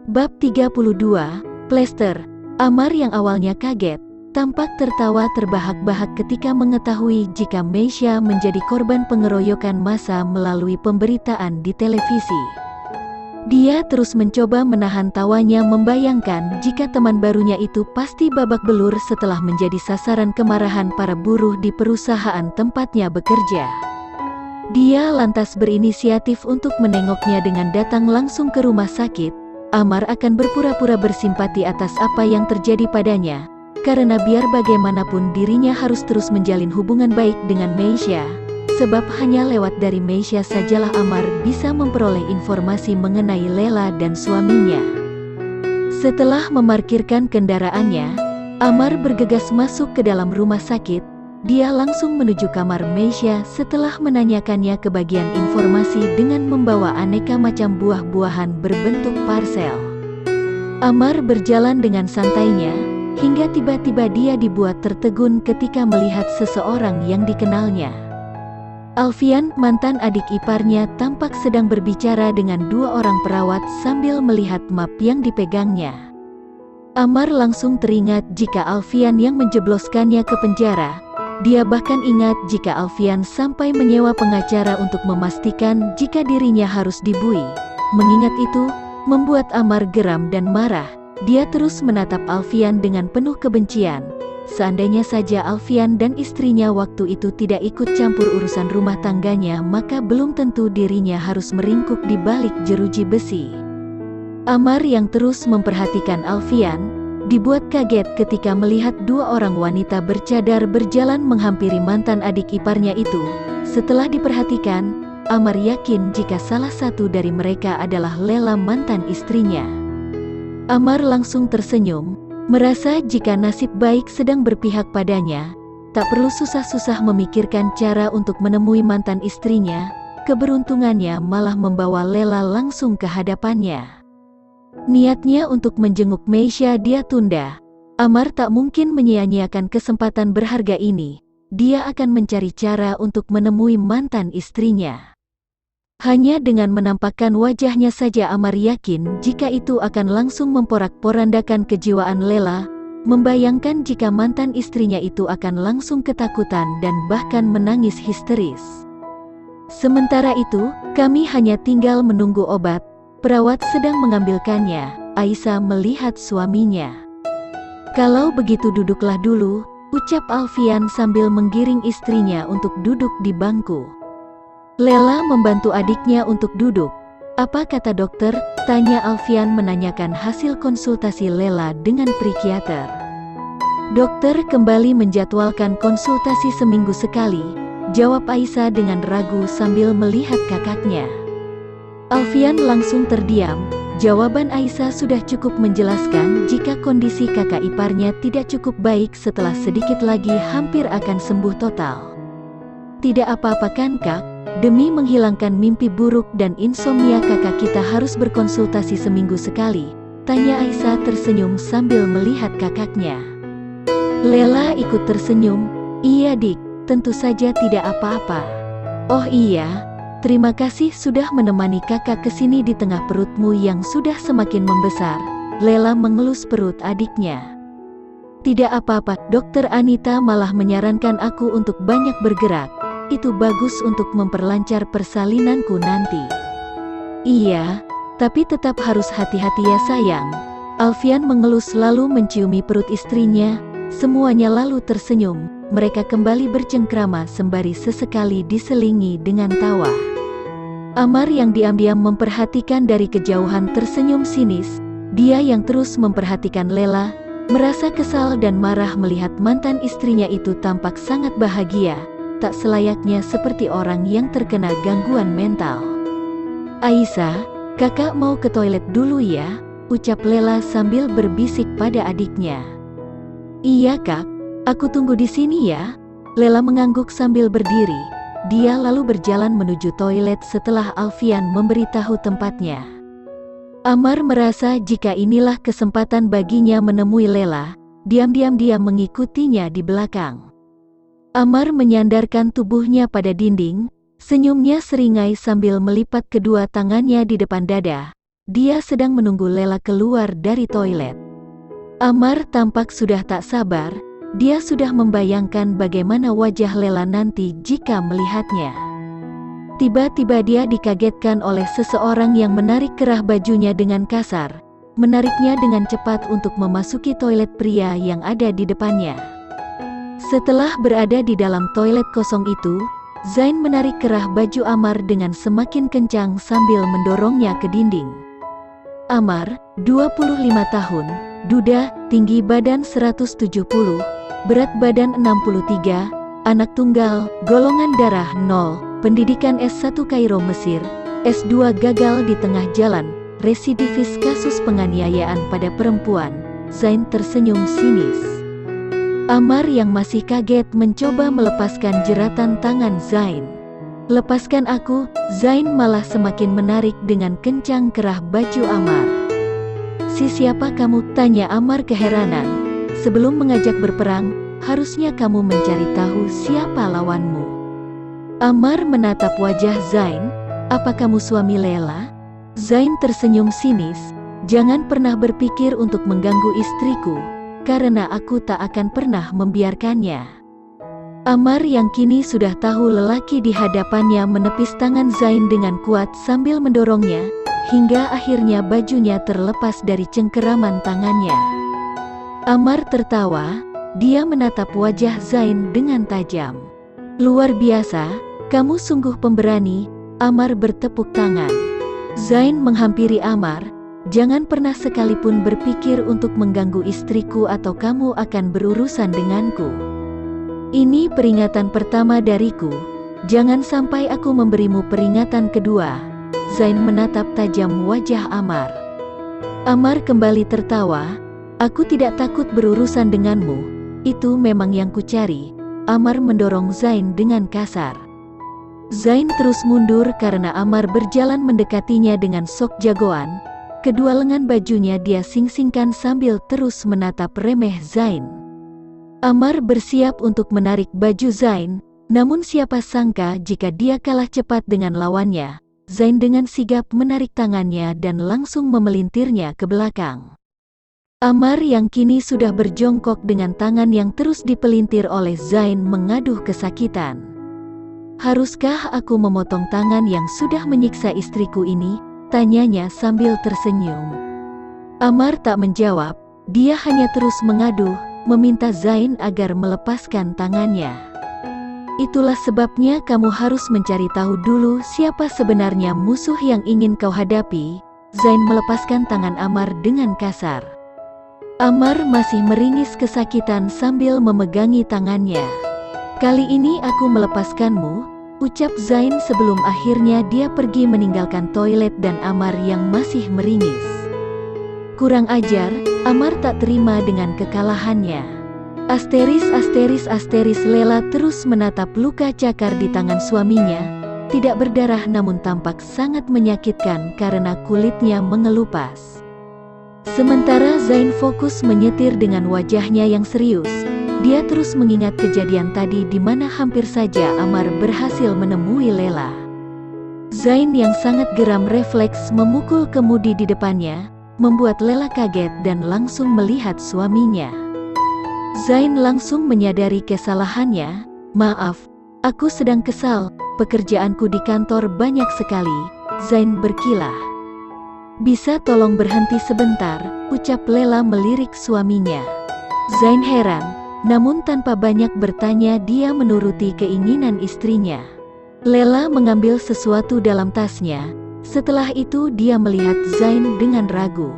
Bab 32, Plester. Amar yang awalnya kaget, tampak tertawa terbahak-bahak ketika mengetahui jika Meisha menjadi korban pengeroyokan massa melalui pemberitaan di televisi. Dia terus mencoba menahan tawanya membayangkan jika teman barunya itu pasti babak belur setelah menjadi sasaran kemarahan para buruh di perusahaan tempatnya bekerja. Dia lantas berinisiatif untuk menengoknya dengan datang langsung ke rumah sakit. Amar akan berpura-pura bersimpati atas apa yang terjadi padanya, karena biar bagaimanapun dirinya harus terus menjalin hubungan baik dengan Meisha, sebab hanya lewat dari Meisha sajalah Amar bisa memperoleh informasi mengenai Lela dan suaminya. Setelah memarkirkan kendaraannya, Amar bergegas masuk ke dalam rumah sakit. Dia langsung menuju kamar Meisha setelah menanyakannya kebagian informasi dengan membawa aneka macam buah-buahan berbentuk parsel. Amar berjalan dengan santainya, hingga tiba-tiba dia dibuat tertegun ketika melihat seseorang yang dikenalnya. Alfian, mantan adik iparnya, tampak sedang berbicara dengan dua orang perawat sambil melihat map yang dipegangnya. Amar langsung teringat jika Alfian yang menjebloskannya ke penjara. Dia bahkan ingat jika Alfian sampai menyewa pengacara untuk memastikan jika dirinya harus dibui. Mengingat itu, membuat Amar geram dan marah. Dia terus menatap Alfian dengan penuh kebencian. Seandainya saja Alfian dan istrinya waktu itu tidak ikut campur urusan rumah tangganya, maka belum tentu dirinya harus meringkuk di balik jeruji besi. Amar yang terus memperhatikan Alfian dibuat kaget ketika melihat dua orang wanita bercadar berjalan menghampiri mantan adik iparnya itu. Setelah diperhatikan, Amar yakin jika salah satu dari mereka adalah Lela, mantan istrinya. Amar langsung tersenyum, merasa jika nasib baik sedang berpihak padanya. Tak perlu susah-susah memikirkan cara untuk menemui mantan istrinya. Keberuntungannya malah membawa Lela langsung ke hadapannya. Niatnya untuk menjenguk Meisha dia tunda. Amar tak mungkin menyia-nyiakan kesempatan berharga ini. Dia akan mencari cara untuk menemui mantan istrinya. Hanya dengan menampakkan wajahnya saja Amar yakin jika itu akan langsung memporak-porandakan kejiwaan Lela. Membayangkan jika mantan istrinya itu akan langsung ketakutan dan bahkan menangis histeris. Sementara itu, kami hanya tinggal menunggu obat. Perawat sedang mengambilkannya. Aisyah melihat suaminya. Kalau begitu duduklah dulu, ucap Alfian sambil menggiring istrinya untuk duduk di bangku. Lela membantu adiknya untuk duduk. Apa kata dokter? Tanya Alfian menanyakan hasil konsultasi Lela dengan psikiater. Dokter kembali menjadwalkan konsultasi seminggu sekali, jawab Aisyah dengan ragu sambil melihat kakaknya. Alfian langsung terdiam. Jawaban Aisyah sudah cukup menjelaskan jika kondisi kakak iparnya tidak cukup baik setelah sedikit lagi hampir akan sembuh total. Tidak apa-apa kan kak? Demi menghilangkan mimpi buruk dan insomnia kakak kita harus berkonsultasi seminggu sekali, tanya Aisyah tersenyum sambil melihat kakaknya. Lela ikut tersenyum. Iya dik, tentu saja tidak apa-apa. Oh iya, terima kasih sudah menemani kakak kesini di tengah perutmu yang sudah semakin membesar. Lela mengelus perut adiknya. Tidak apa-apa, dokter Anita malah menyarankan aku untuk banyak bergerak. Itu bagus untuk memperlancar persalinanku nanti. Iya, tapi tetap harus hati-hati ya sayang. Alfian mengelus lalu menciumi perut istrinya. Semuanya lalu tersenyum. Mereka kembali bercengkrama sembari sesekali diselingi dengan tawa. Amar yang diam-diam memperhatikan dari kejauhan tersenyum sinis. Dia yang terus memperhatikan Lela, merasa kesal dan marah melihat mantan istrinya itu tampak sangat bahagia, tak selayaknya seperti orang yang terkena gangguan mental. Aisyah, kakak mau ke toilet dulu ya, ucap Lela sambil berbisik pada adiknya. Iya kak, aku tunggu di sini ya. Lela mengangguk sambil berdiri. Dia lalu berjalan menuju toilet setelah Alfian memberitahu tempatnya. Amar merasa jika inilah kesempatan baginya menemui Lela. Diam-diam dia mengikutinya di belakang. Amar menyandarkan tubuhnya pada dinding, senyumnya seringai sambil melipat kedua tangannya di depan dada. dia sedang menunggu Lela keluar dari toilet. Amar tampak sudah tak sabar, dia sudah membayangkan bagaimana wajah Lela nanti jika melihatnya. Tiba-tiba dia dikagetkan oleh seseorang yang menarik kerah bajunya dengan kasar, menariknya dengan cepat untuk memasuki toilet pria yang ada di depannya. Setelah berada di dalam toilet kosong itu, Zain menarik kerah baju Amar dengan semakin kencang sambil mendorongnya ke dinding. Amar, 25 tahun, duda, tinggi badan 170, berat badan 63, anak tunggal, golongan darah 0, pendidikan S1 Kairo Mesir, S2 gagal di tengah jalan, residivis kasus penganiayaan pada perempuan. Zain tersenyum sinis. Amar yang masih kaget mencoba melepaskan jeratan tangan Zain. "Lepaskan aku." Zain malah semakin menarik dengan kencang kerah baju Amar. "Si siapa kamu?" tanya Amar keheranan. "Sebelum mengajak berperang, harusnya kamu mencari tahu siapa lawanmu." Amar menatap wajah Zain. "Apa kamu suami Lela?" Zain tersenyum sinis. "Jangan pernah berpikir untuk mengganggu istriku, karena aku tak akan pernah membiarkannya." Amar yang kini sudah tahu lelaki di hadapannya menepis tangan Zain dengan kuat sambil mendorongnya, hingga akhirnya bajunya terlepas dari cengkeraman tangannya. Amar tertawa, dia menatap wajah Zain dengan tajam. "Luar biasa, kamu sungguh pemberani." Amar bertepuk tangan. Zain menghampiri Amar. "Jangan pernah sekalipun berpikir untuk mengganggu istriku atau kamu akan berurusan denganku. Ini peringatan pertama dariku. Jangan sampai aku memberimu peringatan kedua." Zain menatap tajam wajah Amar. Amar kembali tertawa. "Aku tidak takut berurusan denganmu. Itu memang yang kucari." Amar mendorong Zain dengan kasar. Zain terus mundur karena Amar berjalan mendekatinya dengan sok jagoan. Kedua lengan bajunya dia sing-singkan sambil terus menatap remeh Zain. Amar bersiap untuk menarik baju Zain, namun siapa sangka jika dia kalah cepat dengan lawannya. Zain dengan sigap menarik tangannya dan langsung memelintirnya ke belakang. Amar yang kini sudah berjongkok dengan tangan yang terus dipelintir oleh Zain mengaduh kesakitan. "Haruskah aku memotong tangan yang sudah menyiksa istriku ini?" tanyanya sambil tersenyum. Amar tak menjawab, dia hanya terus mengaduh, meminta Zain agar melepaskan tangannya. "Itulah sebabnya kamu harus mencari tahu dulu siapa sebenarnya musuh yang ingin kau hadapi." Zain melepaskan tangan Amar dengan kasar. Amar masih meringis kesakitan sambil memegangi tangannya. "Kali ini aku melepaskanmu," ucap Zain sebelum akhirnya dia pergi meninggalkan toilet dan Amar yang masih meringis. "Kurang ajar." Amar tak terima dengan kekalahannya. Asteris Lela terus menatap luka cakar di tangan suaminya. Tidak berdarah namun tampak sangat menyakitkan karena kulitnya mengelupas. Sementara Zain fokus menyetir dengan wajahnya yang serius. Dia terus mengingat kejadian tadi di mana hampir saja Amar berhasil menemui Lela. Zain yang sangat geram refleks memukul kemudi di depannya, membuat Lela kaget dan langsung melihat suaminya. Zain langsung menyadari kesalahannya. "Maaf, aku sedang kesal, pekerjaanku di kantor banyak sekali." Zain berkilah. "Bisa tolong berhenti sebentar?" ucap Lela melirik suaminya. Zain heran, namun tanpa banyak bertanya dia menuruti keinginan istrinya. Lela mengambil sesuatu dalam tasnya. Setelah itu dia melihat Zain dengan ragu.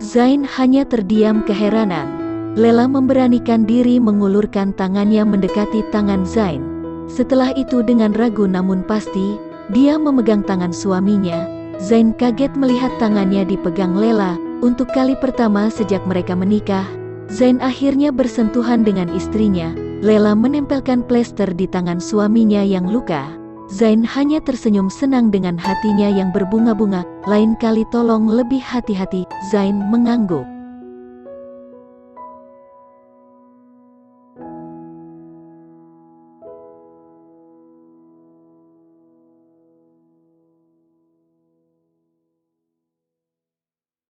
Zain hanya terdiam keheranan. Lela memberanikan diri mengulurkan tangannya mendekati tangan Zain. Setelah itu dengan ragu namun pasti, dia memegang tangan suaminya. Zain kaget melihat tangannya dipegang Lela. Untuk kali pertama sejak mereka menikah, Zain akhirnya bersentuhan dengan istrinya. Lela menempelkan plester di tangan suaminya yang luka. Zain hanya tersenyum senang dengan hatinya yang berbunga-bunga. "Lain kali tolong lebih hati-hati." Zain mengangguk.